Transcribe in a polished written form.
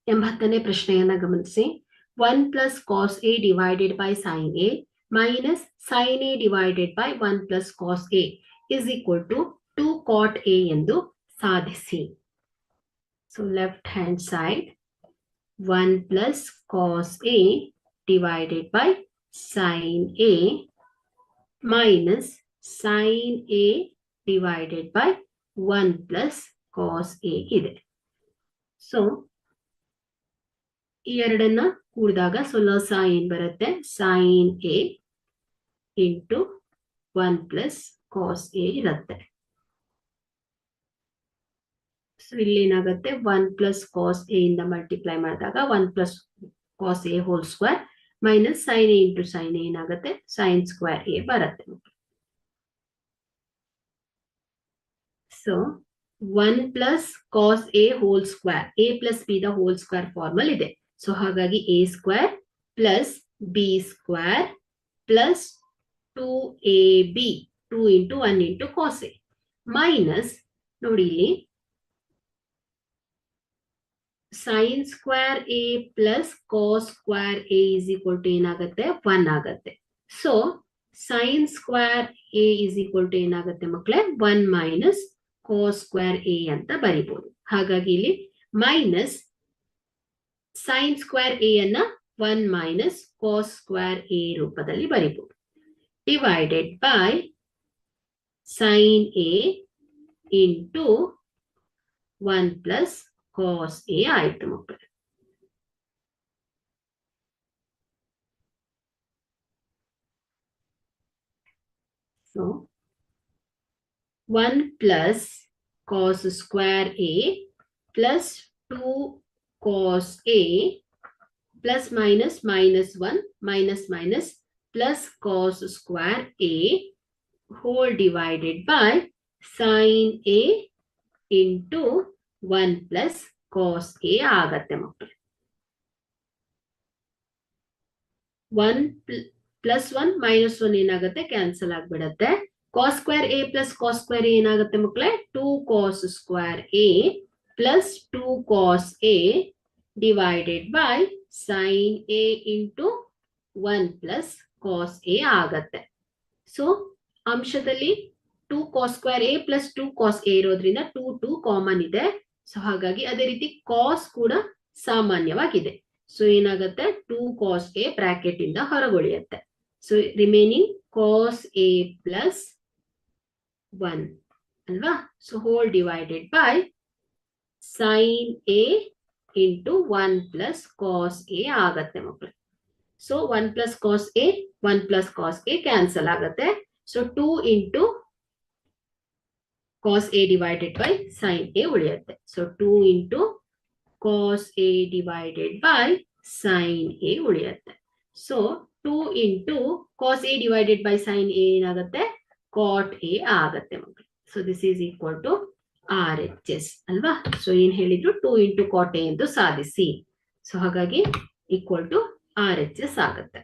80ನೇ ಪ್ರಶ್ನೆಯನ್ನ ಗಮನಿಸಿ. 1 plus cos A divided by sin A minus sin A divided by 1 plus cos A is equal to 2 cot A ಎಂದು ಸಾಧಿಸಿ. So left hand side 1 plus cos A divided by sin A minus sin A divided by 1 plus cos A ಇದೆ. So ಈ ಎರಡನ್ನ ಕೂಡಿದಾಗ ಲಸ ಏನ್ ಬರುತ್ತೆ, sine A into 1 plus cos A ಇರುತ್ತೆ. ಸೊ ಇಲ್ಲಿ ಏನಾಗುತ್ತೆ, 1 ಪ್ಲಸ್ ಕಾಸ್ ಎ ಇಂದ ಮಲ್ಟಿಪ್ಲೈ ಮಾಡಿದಾಗ 1 plus cos A whole square minus sine A into sine A ಏನಾಗುತ್ತೆ, ಸೈನ್ ಸ್ಕ್ವೇರ್ ಎ ಬರುತ್ತೆ. So 1 plus cos A whole square, A plus B the whole square formula ಇದೆ. So ಹಾಗಾಗಿ A square plus B square plus 2ab 2 into 1 into cos A minus ನೋಡಿ ಇಲ್ಲಿ sine square A plus cos square A is equal to ಏನಾಗುತ್ತೆ, 1 ಆಗುತ್ತೆ. So sine square A is equal to ಏನಾಗುತ್ತೆ ಮಕ್ಕಳೇ, 1 minus cos square A ಅಂತ ಬರಿಬಹುದು. ಹಾಗಾಗಿ ಇಲ್ಲಿ minus sine square A ಅನ್ನ 1 ಮೈನಸ್ ಕಾಸ್ ಸ್ಕ್ವೇರ್ ಎ ರೂಪದಲ್ಲಿ ಬರಿಬಹುದು. Divided by sine A into 1 plus cos A ಆಯ್ತು ಮಕ್ಕಳು. So 1 plus cos square A plus 2 cos A plus minus minus 1 minus minus plus cos square A whole divided by sin A into 1 plus cos A ಆಗತ್ತೆ ಮಕ್ಕಳು. 1 plus 1 minus 1 ಏನಾಗುತ್ತೆ, cancel ಆಗ್ಬಿಡತ್ತೆ. cos square A plus cos square A ಏನಾಗುತ್ತೆ ಮಕ್ಕಳೇ, 2 cos square A plus 2 cos A divided by sin A into 1 plus cos A ಆಗತ್ತೆ. So ಅಂಶದಲ್ಲಿ 2 cos square A plus 2 cos A ಇರೋದ್ರಿಂದ 2 common ಇದೆ. So ಹಾಗಾಗಿ ಅದೇ ರೀತಿ ಕಾಸ್ ಕೂಡ ಸಾಮಾನ್ಯವಾಗಿದೆ. ಸೊ ಏನಾಗುತ್ತೆ, 2 cos A ಬ್ರಾಕೆಟ್ ಇಂದ ಹೊರಗುಳಿಯುತ್ತೆ. So remaining cos A plus 1 ಅಲ್ವಾ. So whole divided by sin A into 1 plus cos A ಆಗತ್ತೆ ಮಕ್ಕಳು. So 1 plus cos A 1 plus cos A cancel ಆಗತ್ತೆ. So 2 into cos A divided by sin A ಉಳಿಯುತ್ತೆ. So 2 into cos A divided by sin A ಉಳಿಯುತ್ತೆ. So 2 into cos A divided by sin A ಏನಾಗುತ್ತೆ, cot A ಆಗತ್ತೆ ಮಕ್ಕಳು. So this is equal to RHS ಅಲ್ವಾ. So ಏನ್ ಹೇಳಿದ್ರು, 2 into cot A ಎಂದು ಸಾಧಿಸಿ. ಸೊ ಹಾಗಾಗಿ ಈಕ್ವಲ್ ಟು RHS ಆಗುತ್ತೆ.